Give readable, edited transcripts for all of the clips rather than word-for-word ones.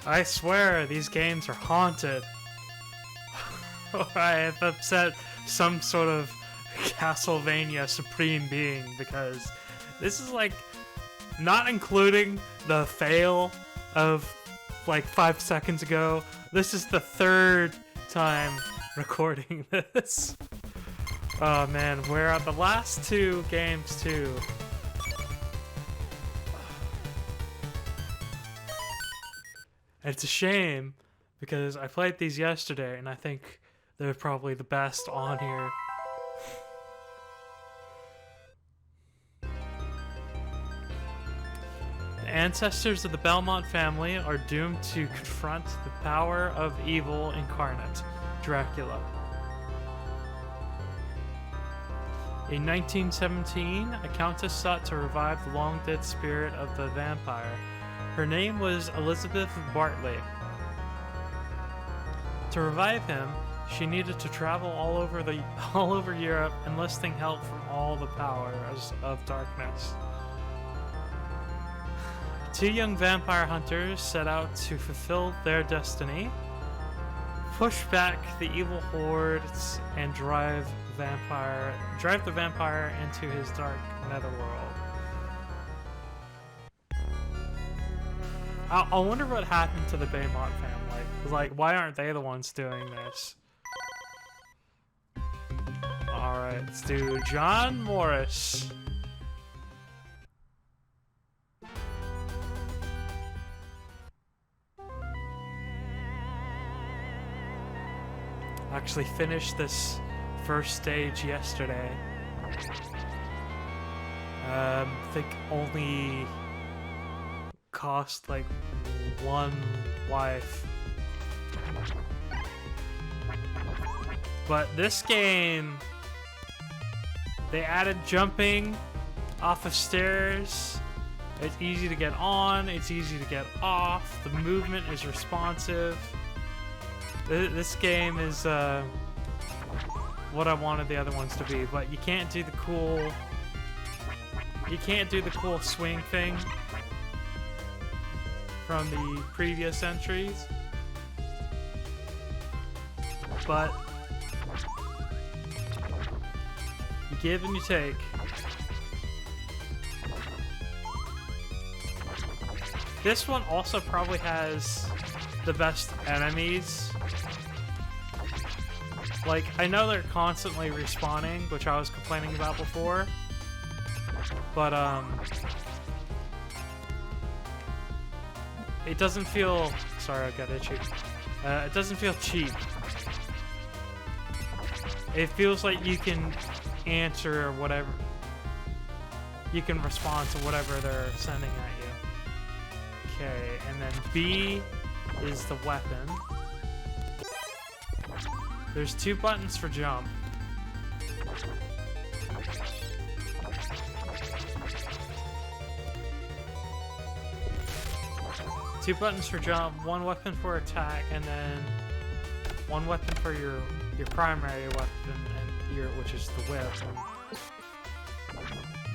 I swear these games are haunted. Or I have upset some sort of Castlevania supreme being, because this is like, not including the fail of like 5 seconds ago, this is the third time recording this. Oh man, where are the last two games too? It's a shame because I played these yesterday and I think they're probably the best on here. The ancestors of the Belmont family are doomed to confront the power of evil incarnate, Dracula. In 1917, a countess sought to revive the long-dead spirit of the vampire. Her name was Elizabeth Bartley. To revive him, she needed to travel all over Europe, enlisting help from all the powers of darkness. Two young vampire hunters set out to fulfill their destiny, push back the evil hordes, and drive the vampire into his dark netherworld. I wonder what happened to the Belmont family. Like, why aren't they the ones doing this? Alright, let's do John Morris. Actually finished this first stage yesterday. I think only cost like 1 life. But this game, they added jumping off of stairs. It's easy to get on, it's easy to get off, the movement is responsive. This game is what I wanted the other ones to be, but you can't do the cool swing thing from the previous entries. But you give and you take. This one also probably has the best enemies. Like, I know they're constantly respawning, which I was complaining about before, but it doesn't feel, sorry I got itchy, it doesn't feel cheap. It feels like you can answer whatever, you can respond to whatever they're sending at you. Okay, and then B is the weapon. There's 2 buttons for jump. Two buttons for jump, 1 weapon for attack, and then 1 weapon for your primary weapon, and which is the whip,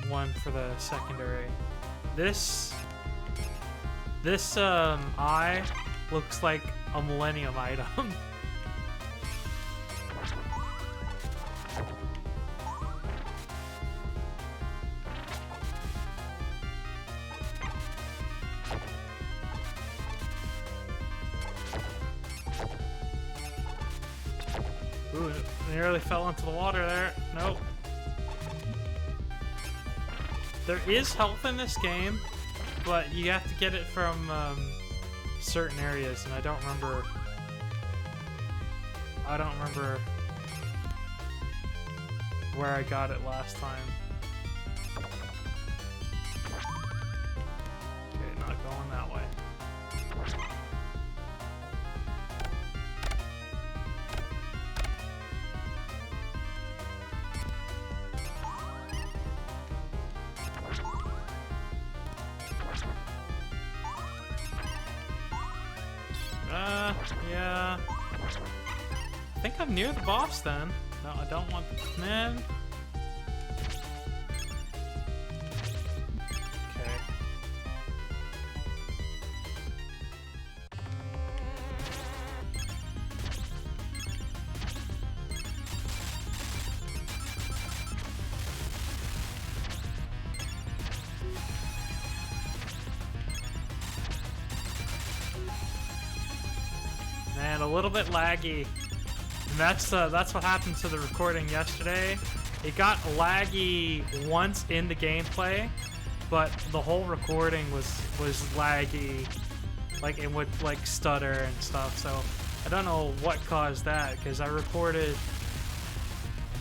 and 1 for the secondary. This eye looks like a Millennium item. Ooh, nearly fell into the water there. Nope. There is health in this game, but you have to get it from certain areas, and I don't remember where I got it last time. Okay, not going that way. Yeah. I think I'm near the boss then. No, I don't want the man. Okay. a little bit laggy. And that's what happened to the recording yesterday. It got laggy once in the gameplay, but the whole recording was laggy. Like, it would like stutter and stuff. So I don't know what caused that, because I recorded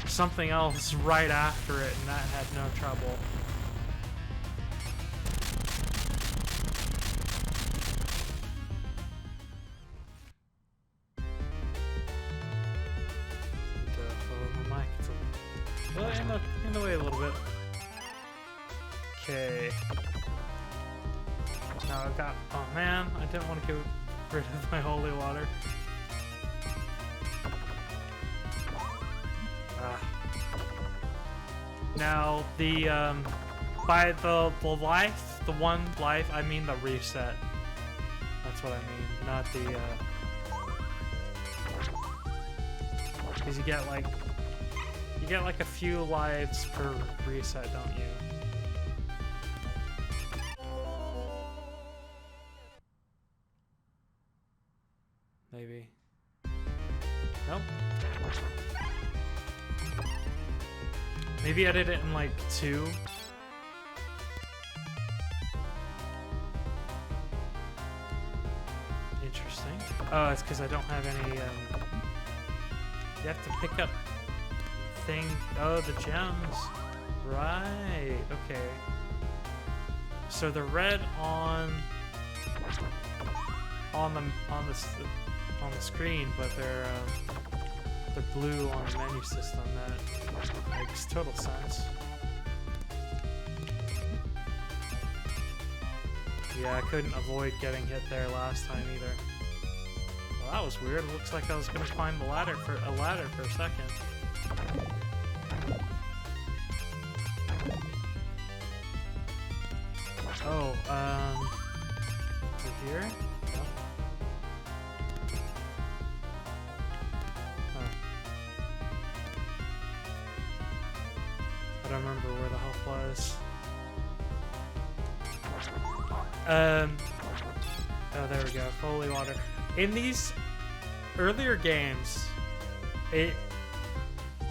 something else right after it and that had no trouble. In the way a little bit. Okay. Now I've got. Oh man, I didn't want to get rid of my holy water. Now the by the life, the one life, I mean the reset. That's what I mean, not the. Because you get like a few lives per reset, don't you? Maybe. Nope. Maybe I did it in like 2. Interesting. Oh, it's because I don't have any. You have to pick up thing. Oh, the gems. Right. Okay. So they're red on the screen, but they're blue on the menu system. That makes total sense. Yeah, I couldn't avoid getting hit there last time either. Well, that was weird. It looks like I was gonna climb the ladder for a second. Oh, is it here? No. Huh. I don't remember where the health was. Oh, there we go. Holy water. In these earlier games,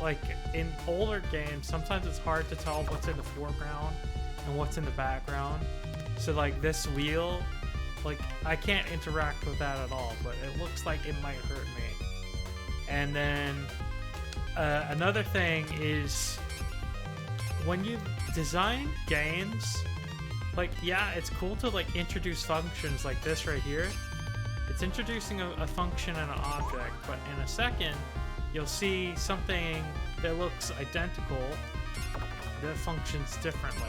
like in older games, sometimes it's hard to tell what's in the foreground and what's in the background. So like this wheel, like I can't interact with that at all, but it looks like it might hurt me. And then another thing is when you design games, like, yeah, it's cool to like introduce functions like this right here. It's introducing a function and an object, but in a second you'll see something that looks identical that functions differently.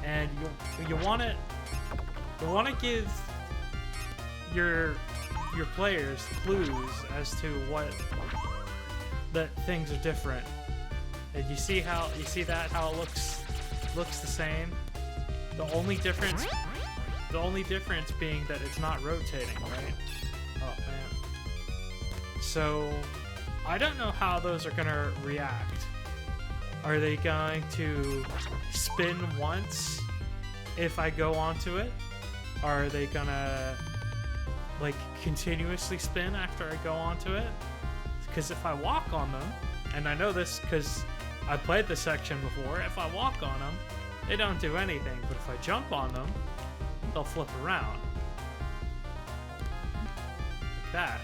And you want to give your players clues as to what that things are different. And you see how it looks the same. The only difference being that it's not rotating, right? Oh man. So I don't know how those are gonna react. Are they going to spin once if I go onto it? Are they gonna like continuously spin after I go onto it? Because if I walk on them, and I know this because I played this section before, if I walk on them, they don't do anything. But if I jump on them, they'll flip around. Like that.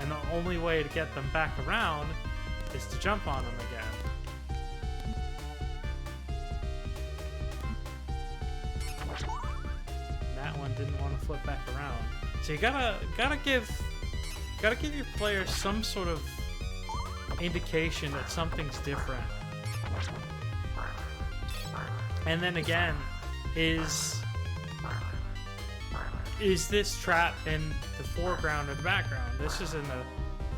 And the only way to get them back around is to jump on them again. That one didn't want to flip back around. So you gotta give your players some sort of indication that something's different. And then again, is this trap in the foreground or the background? This is in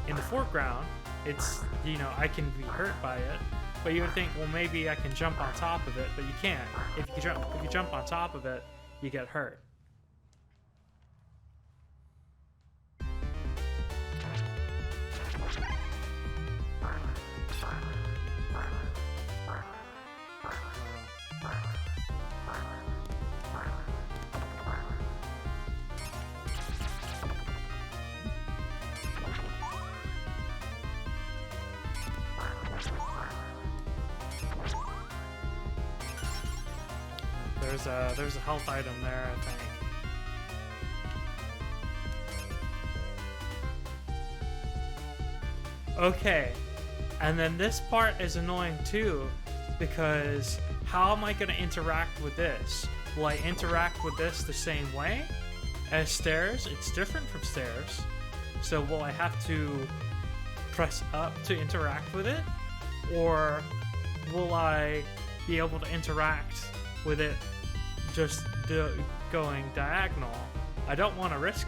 the foreground. It's, you know, I can be hurt by it, but you would think, well, maybe I can jump on top of it, but you can't. If you jump on top of it, you get hurt. there's a health item there, I think. Okay, and then this part is annoying too, because how am I going to interact with this? Will I interact with this the same way as stairs? It's different from stairs. So will I have to press up to interact with it? Or will I be able to interact with it just going diagonal? I don't want to risk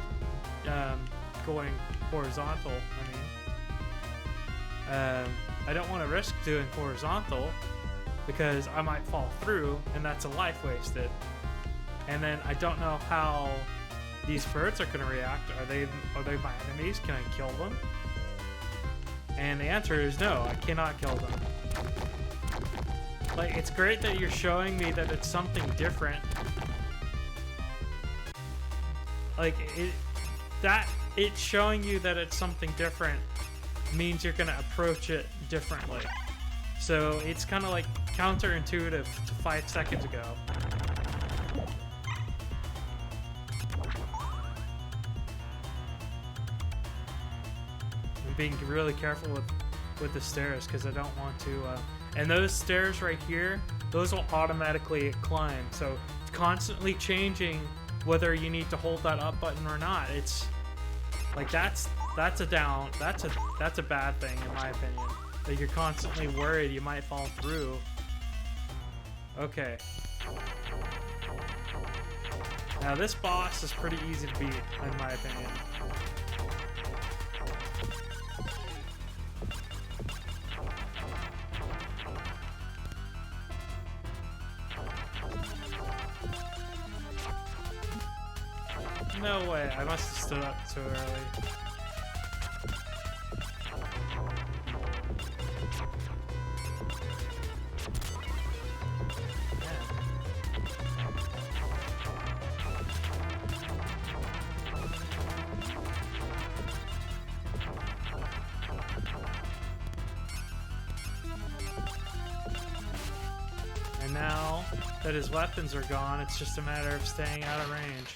going horizontal, I don't want to risk doing horizontal because I might fall through and that's a life wasted. And then I don't know how these birds are going to react. Are they my enemies? Can I kill them? And the answer is no, I cannot kill them. Like, it's great that you're showing me that it's something different. Like, it's showing you that it's something different means you're gonna approach it differently. So it's kind of like counterintuitive to 5 seconds ago. I'm being really careful with the stairs because I don't want to. And those stairs right here, those will automatically climb. So it's constantly changing whether you need to hold that up button or not. It's like that's a bad thing in my opinion. That you're constantly worried you might fall through. Okay. Now this boss is pretty easy to beat in my opinion. No way, I must have stood up too early. And now that his weapons are gone, it's just a matter of staying out of range.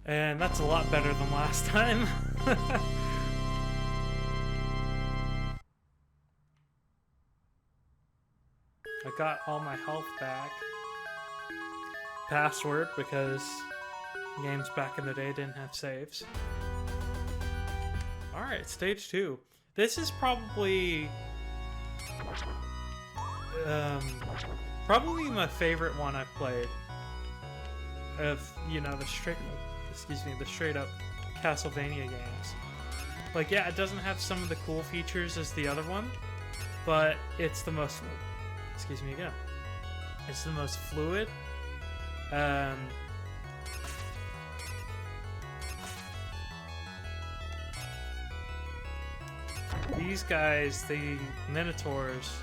And that's a lot better than last time. I got all my health back. Password, because games back in the day didn't have saves. Alright, stage 2. This is probably my favorite one I've played. Of, you know, the straight up Castlevania games. Like, yeah, it doesn't have some of the cool features as the other one, but it's the most, it's the most fluid. These guys, the Minotaurs,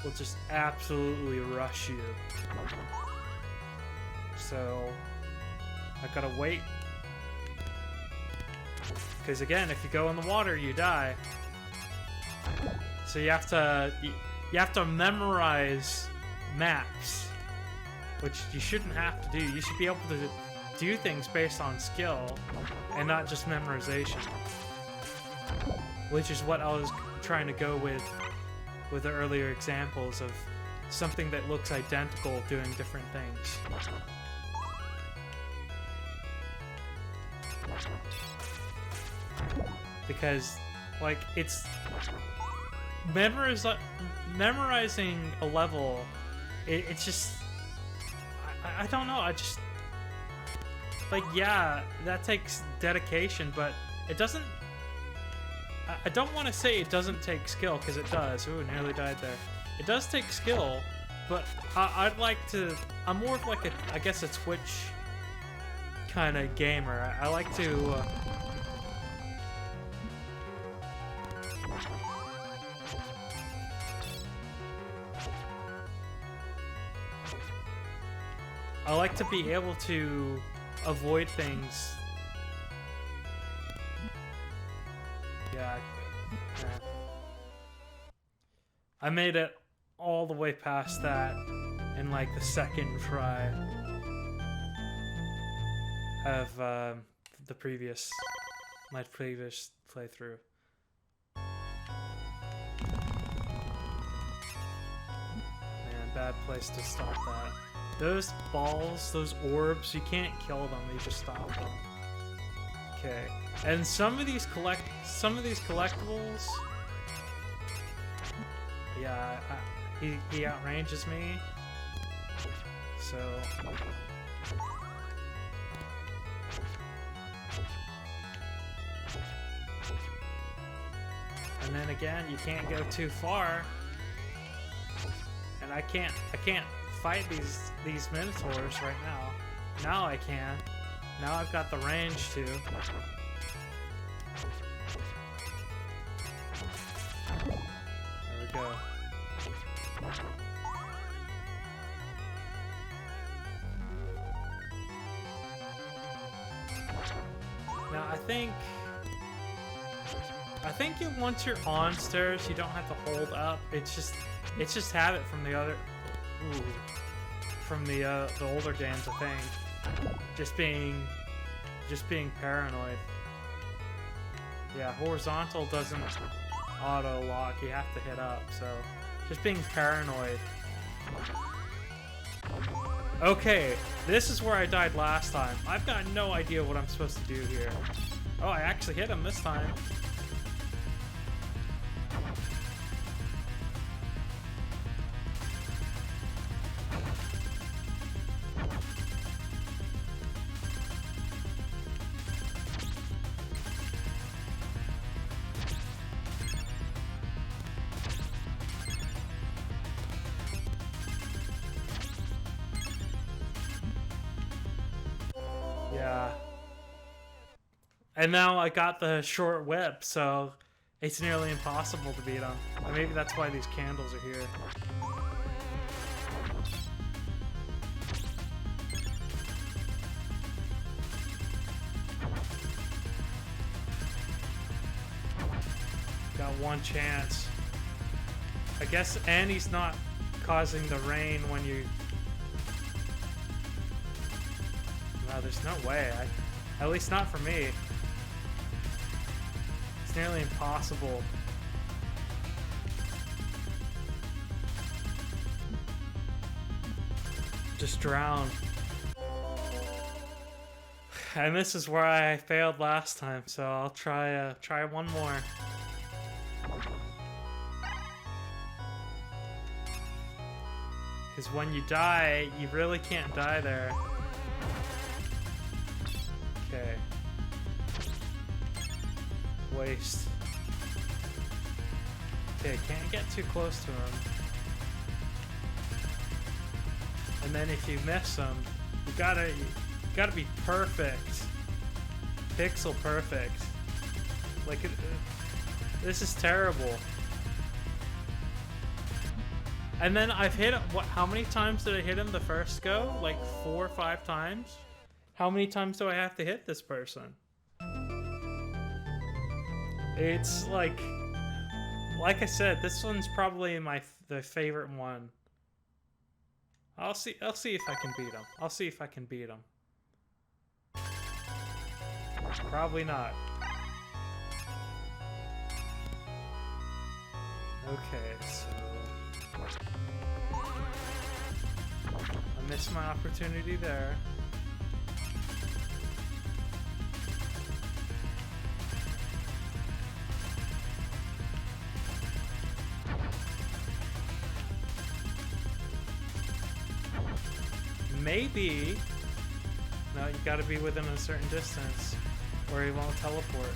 will just absolutely rush you. So I gotta wait, because again, if you go in the water, you die. So you have to memorize maps, which you shouldn't have to do. You should be able to do things based on skill and not just memorization, which is what I was trying to go with the earlier examples of something that looks identical doing different things. Because, like, it's memorizing a level. It's just, I don't know. I just, like, yeah, that takes dedication, but it doesn't. I don't want to say it doesn't take skill, because it does. Ooh, nearly died there. It does take skill, but I'd like to. I'm more of like I guess a Twitch kind of gamer. I like to. I like to be able to avoid things Yeah. I made it all the way past that in like the second try of my previous playthrough. Man, bad place to stop that. Those balls, those orbs, you can't kill them, you just stop them. Okay. And some of these collectibles, yeah, he outranges me. So and then again, you can't go too far. And I can't fight these minotaurs right now. Now I can. Now I've got the range to. There we go. Now I think once you're on stairs, you don't have to hold up. It's just habit from the other, from the older games. I think just being paranoid. Yeah, horizontal doesn't auto lock. You have to hit up. So just being paranoid. Okay, this is where I died last time. I've got no idea what I'm supposed to do here. Oh, I actually hit him this time. Yeah. And now I got the short whip, so it's nearly impossible to beat him. Or maybe that's why these candles are here. Got one chance. I guess, and he's not causing the rain when you... No, there's no way. At least not for me. It's nearly impossible. Just drown. And this is where I failed last time, so I'll try one more. Because when you die, you really can't die there. Okay. Waste. Okay, can't get too close to him. And then if you miss him, you gotta be perfect. Pixel perfect. Like, this is terrible. And then I've hit him, how many times did I hit him the first go? Like 4 or 5 times? How many times do I have to hit this person? It's like I said, this one's probably the favorite one. I'll see if I can beat him. I'll see if I can beat him. Probably not. Okay, so I missed my opportunity there. Maybe. No, you gotta be within a certain distance or he won't teleport.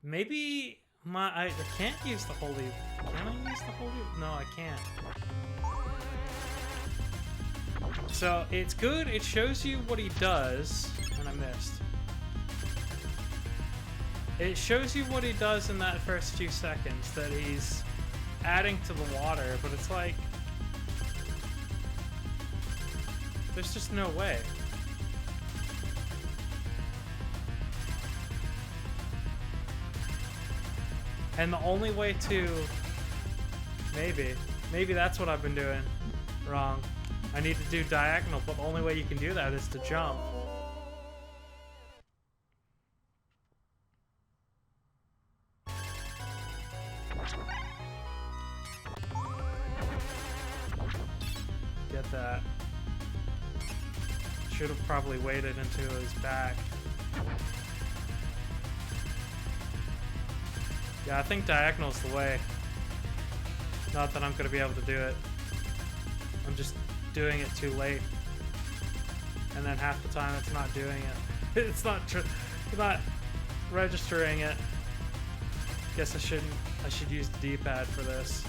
Maybe I can't use the holy. Can I use the holy? No, I can't. So it's good. It shows you what he does. And I missed. It shows you what he does in that first few seconds, that he's adding to the water, but it's like... There's just no way. And the only way to... Maybe that's what I've been doing wrong. I need to do diagonal, but the only way you can do that is to jump. Get that. Should have probably waited until his back. Yeah, I think diagonal's the way. Not that I'm gonna be able to do it. I'm just doing it too late. And then half the time it's not doing it. It's not registering it. Guess I should use the D-pad for this.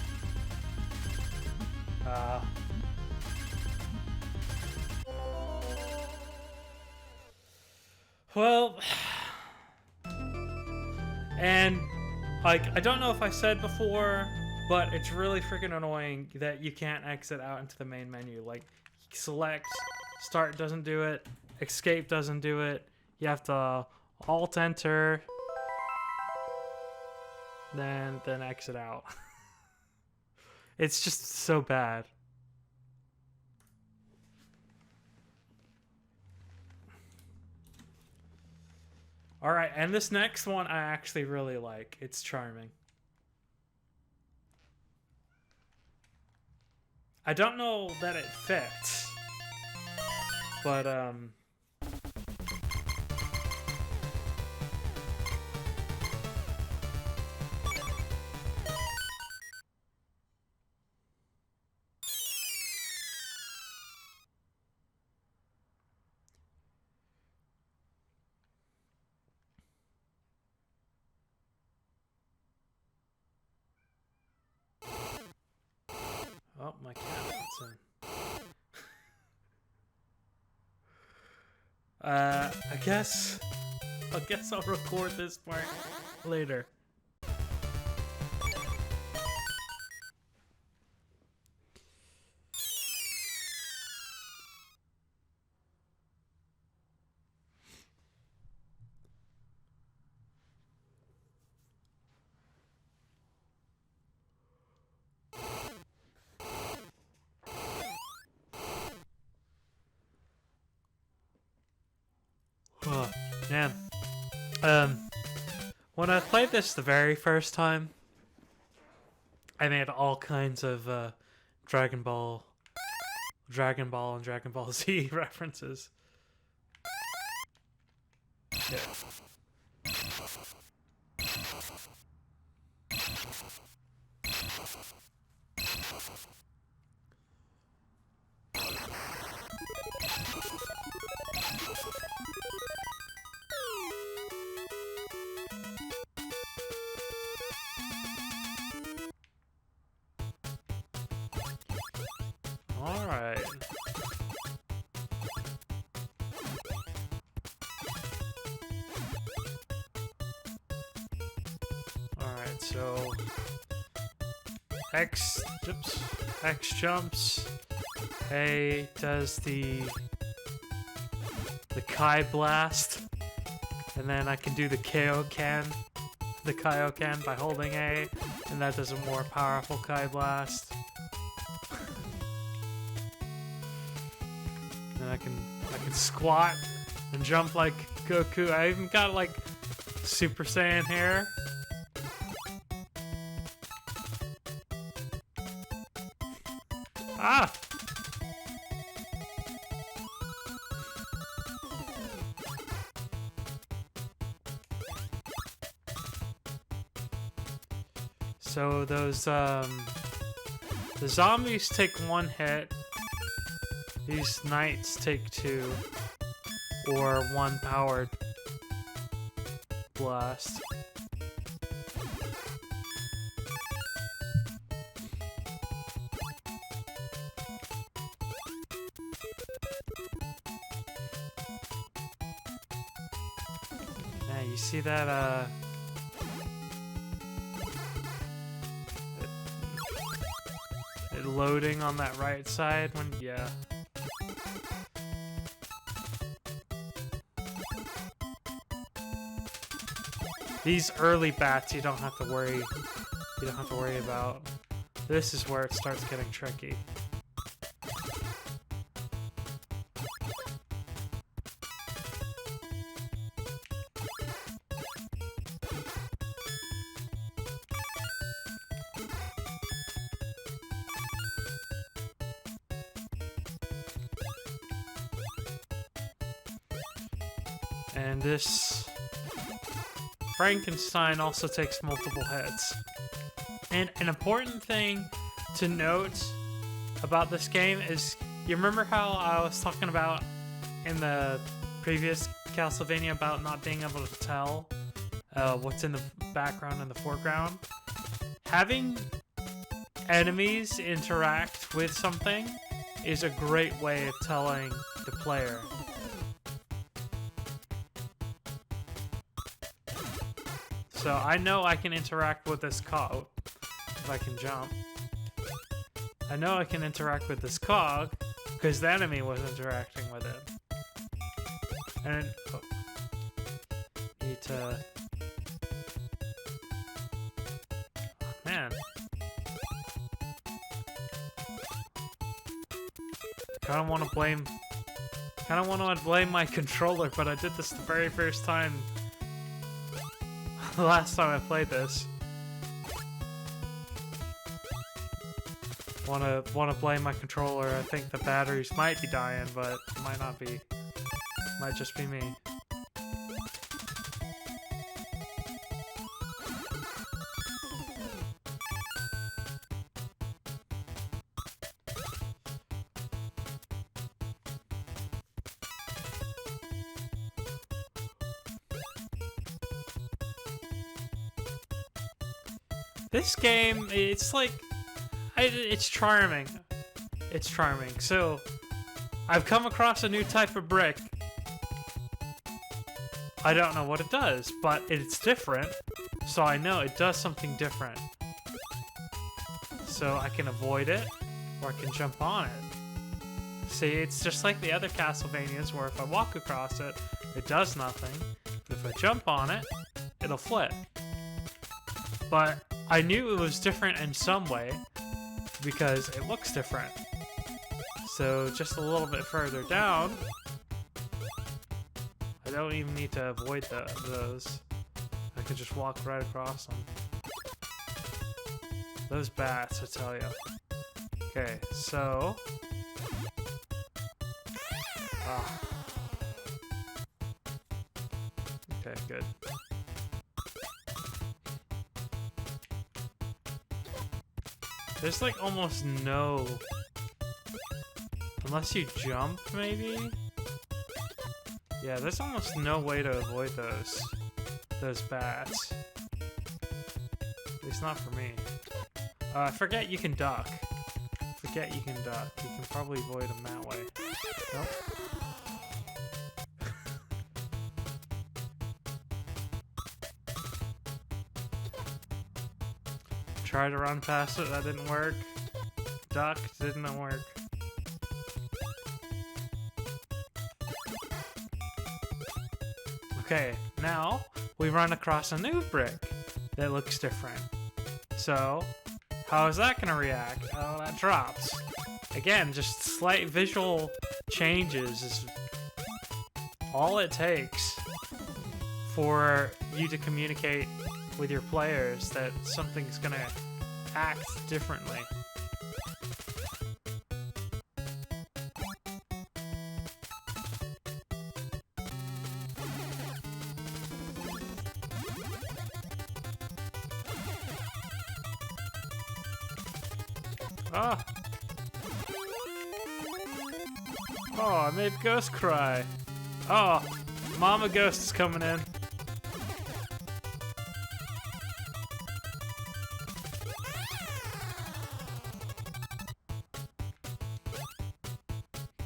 Well, and like, I don't know if I said before, but it's really freaking annoying that you can't exit out into the main menu. Like, select, start doesn't do it, escape doesn't do it. You have to alt enter, then exit out. It's just so bad. All right, and this next one I actually really like. It's charming. I don't know that it fits, but oh, my cat wants in. I guess I'll record this part later. Oh, man. When I played this the very first time, I made all kinds of Dragon Ball and Dragon Ball Z references. Yeah. Alright. Alright, so X jumps, A does the Kai blast, and then I can do the Kaioken by holding A, and that does a more powerful Kai blast. And I can squat and jump like Goku. I even got like Super Saiyan hair. Ah! So those the zombies take 1 hit. These knights take 2, or 1 powered blast. Yeah, you see that loading on that right side when, yeah. These early bats you don't have to worry about. This is where it starts getting tricky. And this Frankenstein also takes multiple hits. And an important thing to note about this game is, you remember how I was talking about in the previous Castlevania about not being able to tell what's in the background and the foreground? Having enemies interact with something is a great way of telling the player. So I know I can interact with this cog if I can jump. I know I can interact with this cog because the enemy was interacting with it. And need to. Oh, man. I don't want to blame. I don't want to blame my controller, but I did this the very first time. The last time I played this. Wanna blame my controller. I think the batteries might be dying, but it might not be. Might just be me. This game, it's like, it's charming. It's charming. So, I've come across a new type of brick. I don't know what it does, but it's different. So I know it does something different. So I can avoid it, or I can jump on it. See, it's just like the other Castlevanias, where if I walk across it, it does nothing. But if I jump on it, it'll flip. But I knew it was different in some way because it looks different. So just a little bit further down, I don't even need to avoid those. I can just walk right across them. Those bats, I tell you. Okay, so. Okay, good. There's like almost no... Unless you jump, maybe? Yeah, there's almost no way to avoid those bats. At least not for me. I forget you can duck. Forget you can duck. You can probably avoid them that way. Nope. Try to run past it, that didn't work. Duck, didn't work. Okay, now we run across a new brick that looks different. So, how is that gonna react? Oh, that drops. Again, just slight visual changes is all it takes for you to communicate with your players that something's gonna act differently. Ah! Oh, I made Ghost cry. Oh, Mama Ghost is coming in.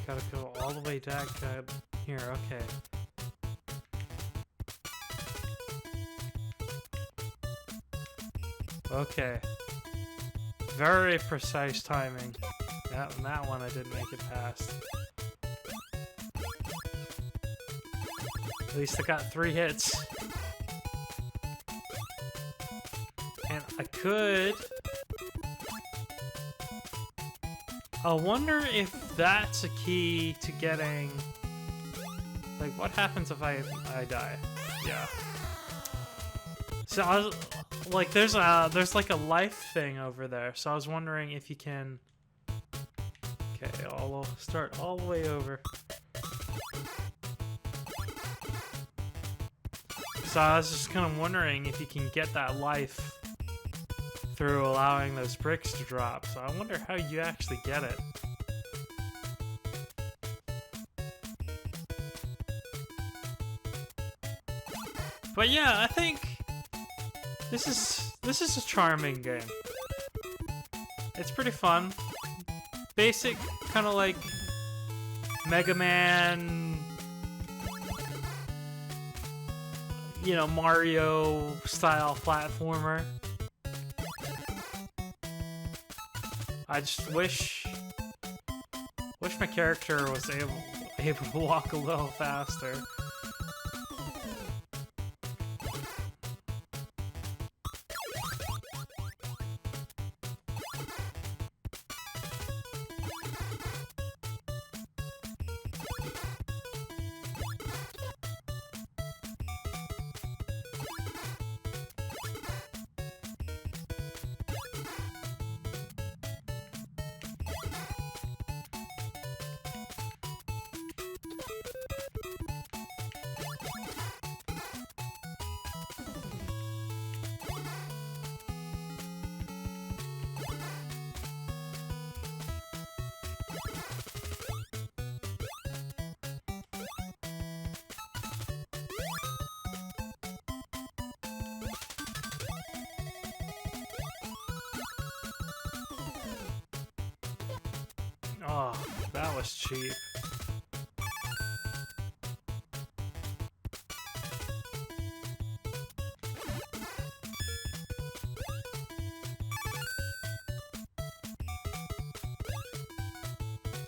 Gotta go all the way back here, okay. Okay. very precise timing. That one I didn't make it past. At least I got 3 hits. And I could... I wonder if that's a key to getting... Like, what happens if I die? Yeah. So I was... Like, there's like a life thing over there, so I was wondering if you can... Okay, I'll start all the way over. So I was just kind of wondering if you can get that life through allowing those bricks to drop. So I wonder how you actually get it. But yeah, I think this is a charming game. It's pretty fun. Basic, kind of like Mega Man, you know, Mario style platformer. I just wish my character was able to walk a little faster. Oh, that was cheap.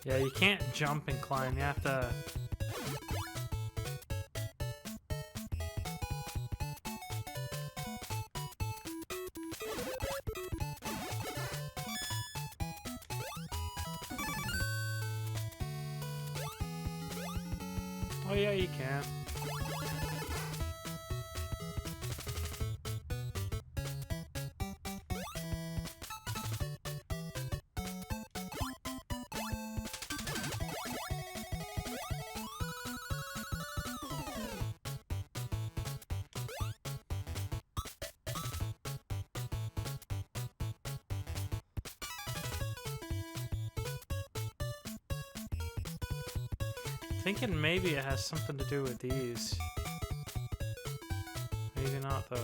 Yeah, you can't jump and climb, you have to... Oh yeah, you can. Thinking maybe it has something to do with these. Maybe not, though.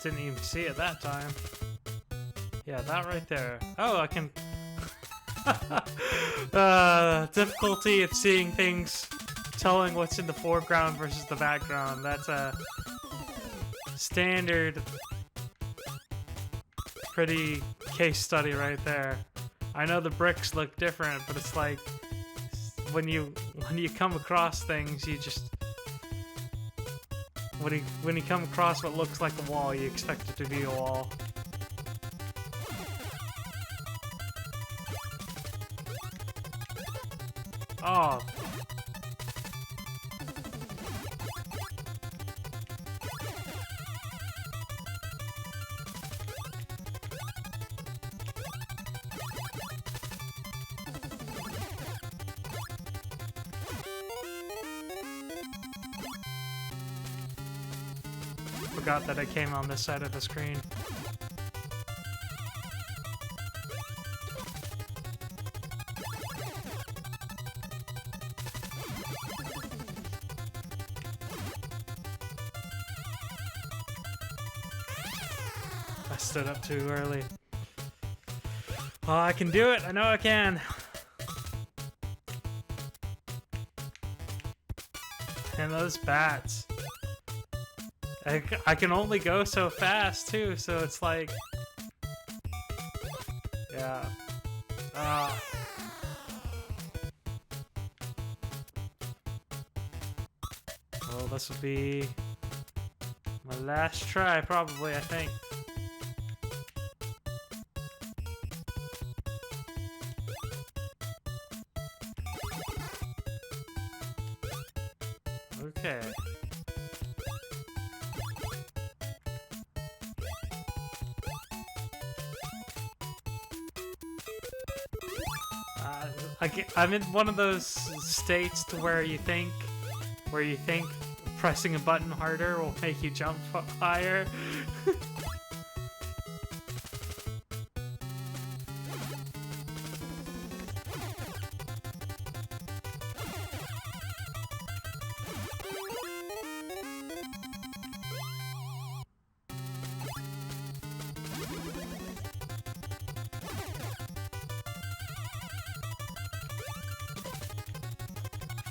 Didn't even see it that time. Yeah, that right there. Oh, I can... difficulty of seeing things, telling what's in the foreground versus the background. That's a standard, pretty case study right there. I know the bricks look different, but it's like when you come across things, you just when you come across what looks like a wall, you expect it to be a wall. Oh. Forgot that I came on this side of the screen. stood up too early. Oh, I can do it. I know I can. And those bats. I can only go so fast, too, so it's like... Yeah. Ah. Well, this will be my last try, probably, I think. Okay. I'm in one of those states to where you think pressing a button harder will make you jump higher.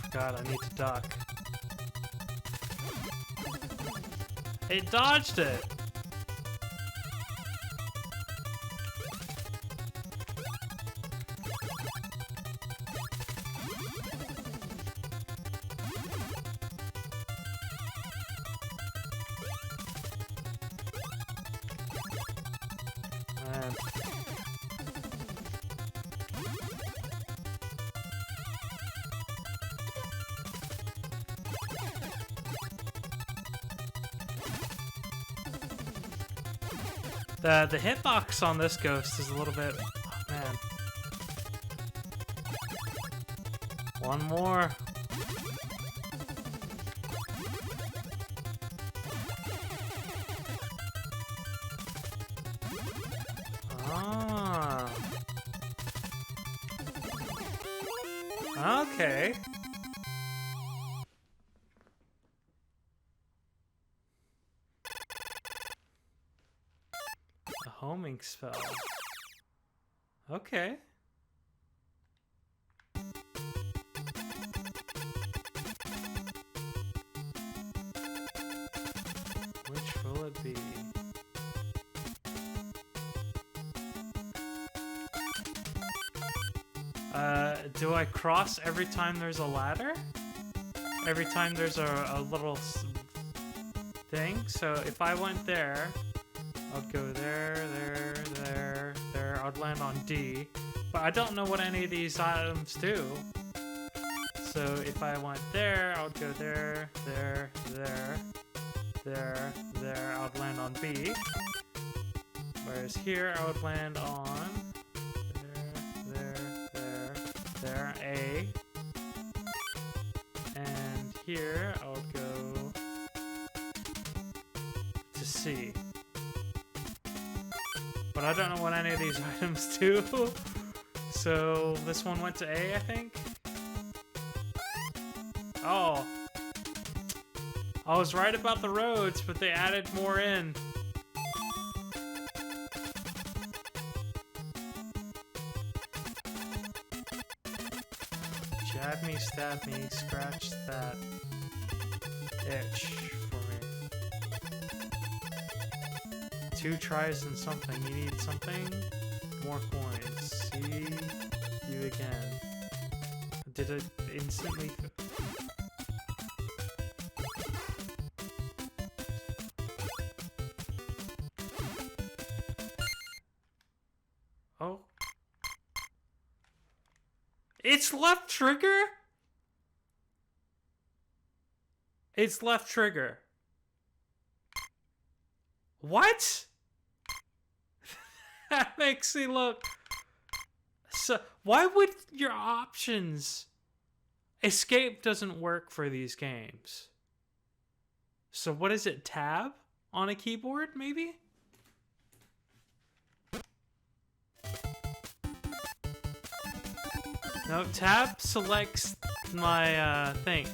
God, I need to duck. It dodged it! Man. The hitbox on this ghost is a little bit... Oh, man. One more. Ah. Okay. Homing spell. Okay. Which will it be? Do I cross every time there's a ladder? Every time there's a little thing? So if I went there, I'd go there, there. I'd land on D. But I don't know what any of these items do. So if I went there, I would go there, there. I'd land on B. Whereas here, I would land on there, A. And here, I would go to C. But I don't know what any of these items do. So this one went to A, I think? Oh. I was right about the roads, but they added more in. Jab me, stab me, scratch that itch for me. 2 tries and something. You need something? More coins. See you again. Did it instantly... Oh. It's left trigger? It's left trigger. What? That makes me look... So, why would your options... Escape doesn't work for these games. So what is it, tab? On a keyboard, maybe? No, tab selects my thing.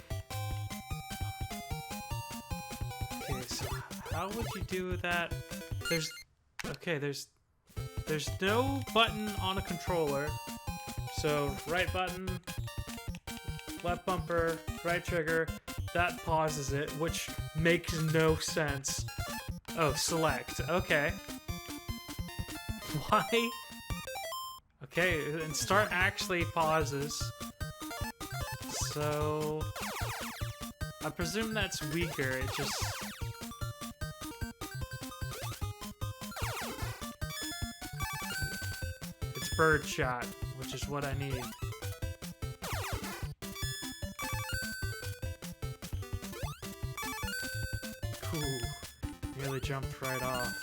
Okay, so how would you do that? There's... Okay. Okay, there's no button on a controller. So right button, left bumper, right trigger, that pauses it, which makes no sense. Oh, select. Okay. Why? Okay, and start actually pauses. So I presume that's weaker. It just... It's bird shot, which is what I need. Ooh, nearly jumped right off.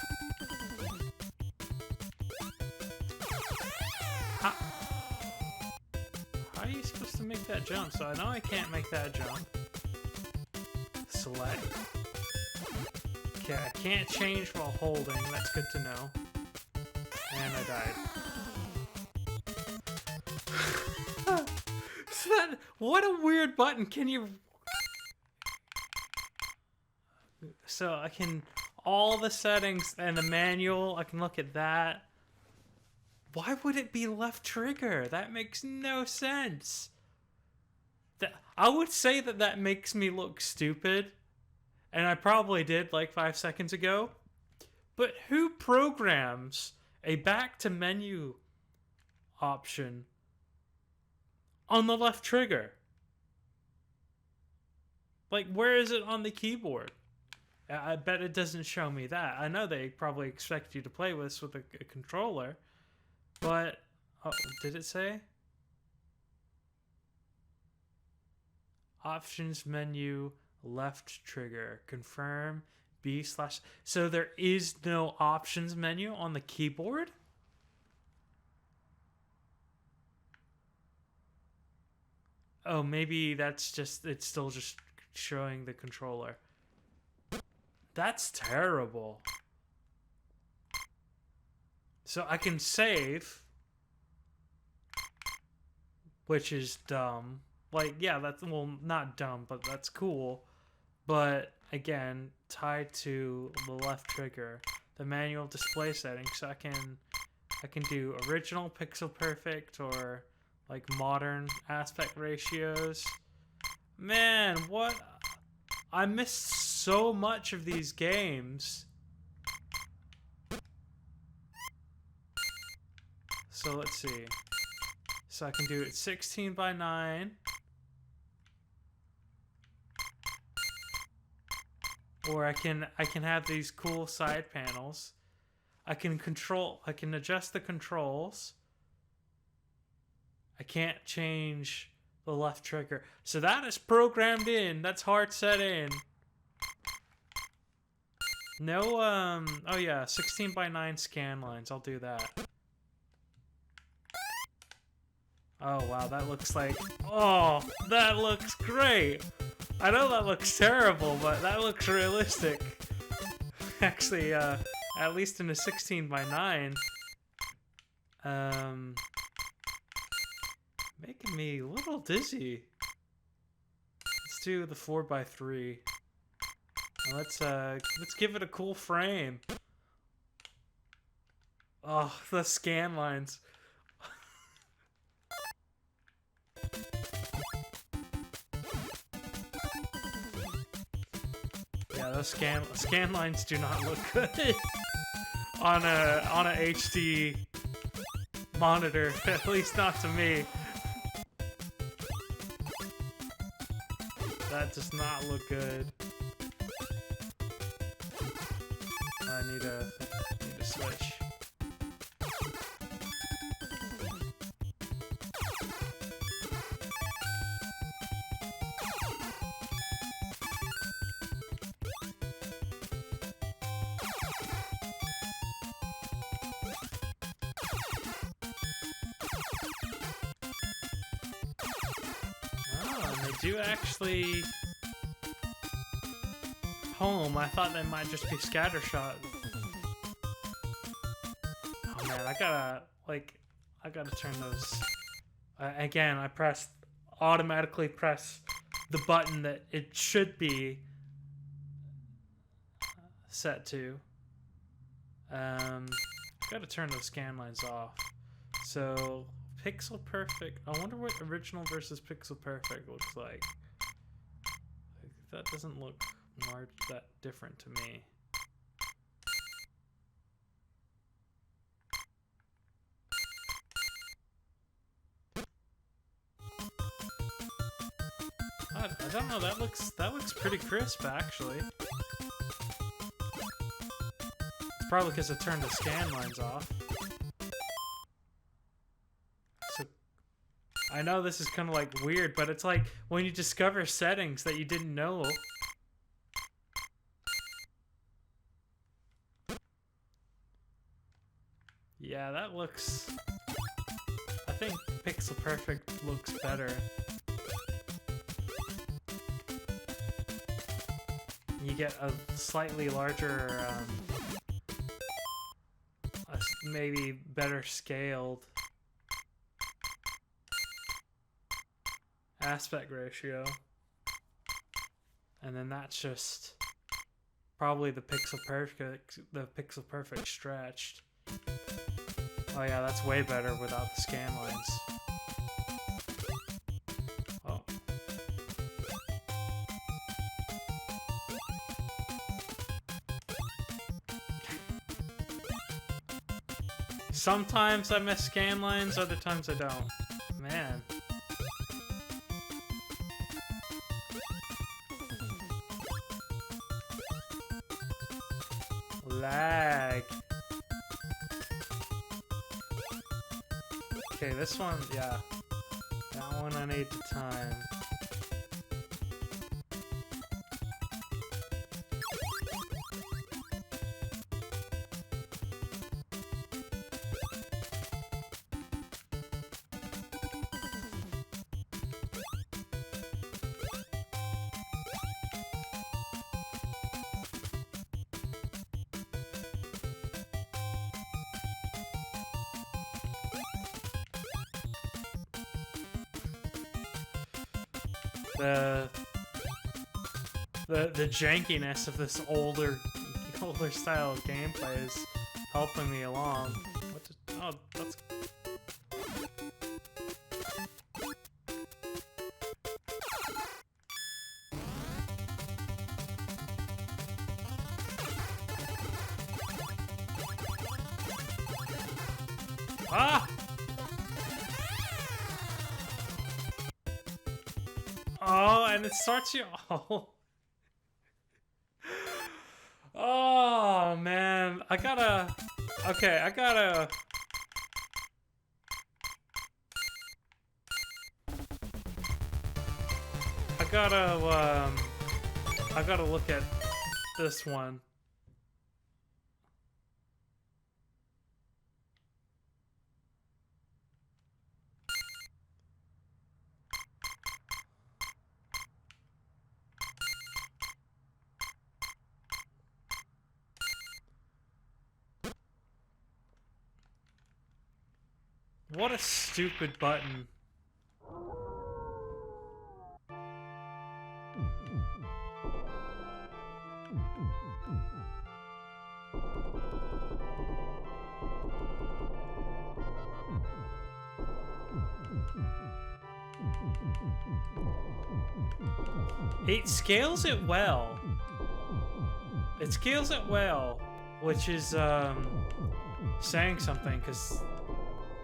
How are you supposed to make that jump? So I know I can't make that jump. Select. Okay, I can't change while holding. That's good to know. And I died. So that, what a weird button. Can you... So I can... All the settings and the manual, I can look at that. Why would it be left trigger? That makes no sense. I would say that makes me look stupid. And I probably did like 5 seconds ago. But who programs a back to menu option on the left trigger? Like, where is it on the keyboard? I bet it doesn't show me that. I know they probably expect you to play this with a controller. But, oh, did it say? Options menu, left trigger, confirm, B/. So there is no options menu on the keyboard? Oh, maybe that's just, it's still just showing the controller. That's terrible. So I can save, which is dumb. Like, yeah, that's, well, not dumb, but that's cool. But again, tied to the left trigger, the manual display settings, so I can do original pixel perfect or like modern aspect ratios. Man, what? I missed so much of these games. So let's see. So I can do it 16:9. Or I can have these cool side panels. I can adjust the controls. I can't change the left trigger. So that is programmed in. That's hard set in. No, oh yeah, 16:9 scan lines. I'll do that. Oh wow, that looks like, oh, that looks great. I know that looks terrible, but that looks realistic. Actually, at least in a 16:9. Making me a little dizzy. Let's do the 4:3. And let's give it a cool frame. Oh, the scan lines. Yeah, those scan lines do not look good on a HD monitor, at least not to me. That does not look good. I need a switch. Do actually home. I thought they might just be scattershot. Oh man, I gotta turn those. Again, I automatically press the button that it should be set to. Gotta turn the scan lines off. So, pixel perfect. I wonder what original versus pixel perfect looks like. That doesn't look that different to me. I don't know. That looks pretty crisp, actually. It's probably because I turned the scan lines off. So I know this is kind of like weird, but it's like when you discover settings that you didn't know. Yeah, that looks... I think Pixel Perfect looks better. You get a slightly larger, maybe better scaled aspect ratio. And then that's just probably the Pixel Perfect stretched. Oh yeah, that's way better without the scan lines. Oh. Sometimes I miss scan lines, other times I don't. Man. Lag. Okay, this one, yeah. That one I need the time. The jankiness of this older style of gameplay is helping me along. Oh, that's... Ah! Oh, and it starts you... Oh. Oh, man. I gotta... I gotta look at this one. What a stupid button. It scales it well. It scales it well, which is saying something, because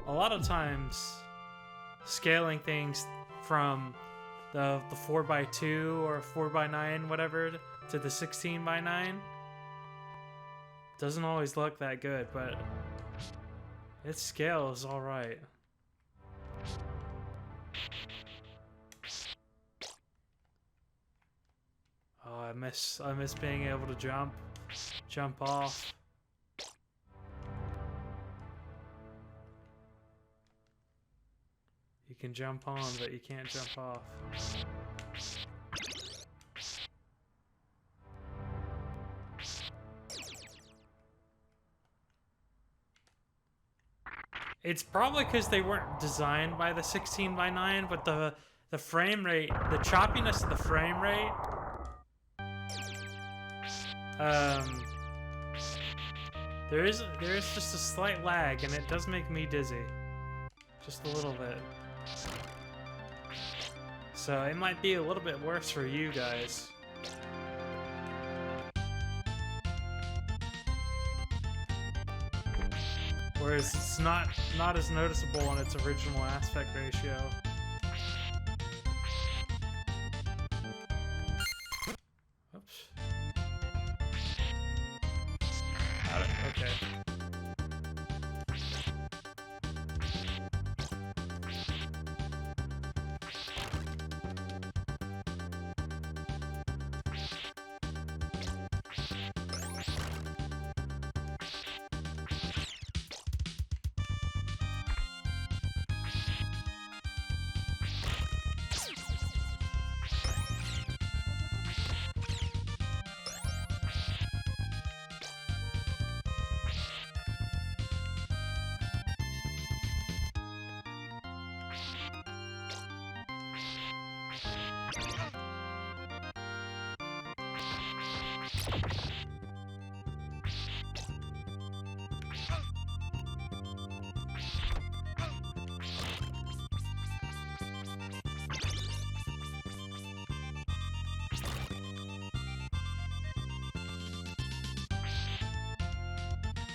a lot of times scaling things from the 4x2 or 4x9 whatever to the 16x9 doesn't always look that good, but its scale is all right. Oh, I miss being able to jump off. You can jump on, but you can't jump off. It's probably because they weren't designed by the 16x9, but the frame rate, the choppiness of the frame rate, There is just a slight lag, and it does make me dizzy. Just a little bit. So it might be a little bit worse for you guys. Whereas it's not as noticeable on its original aspect ratio. Oops. Got it. Okay.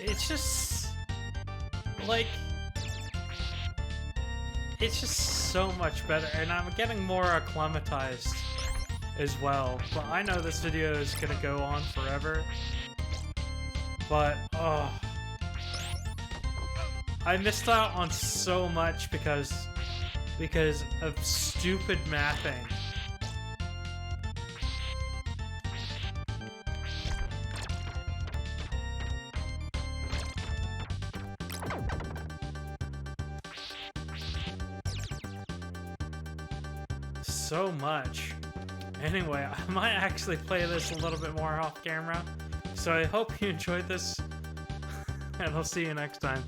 It's just like it's just so much better, and I'm getting more acclimatized as well. But I know this video is gonna go on forever, but oh, I missed out on so much because of stupid mapping. So much. Anyway, I might actually play this a little bit more off camera. So I hope you enjoyed this, and I'll see you next time.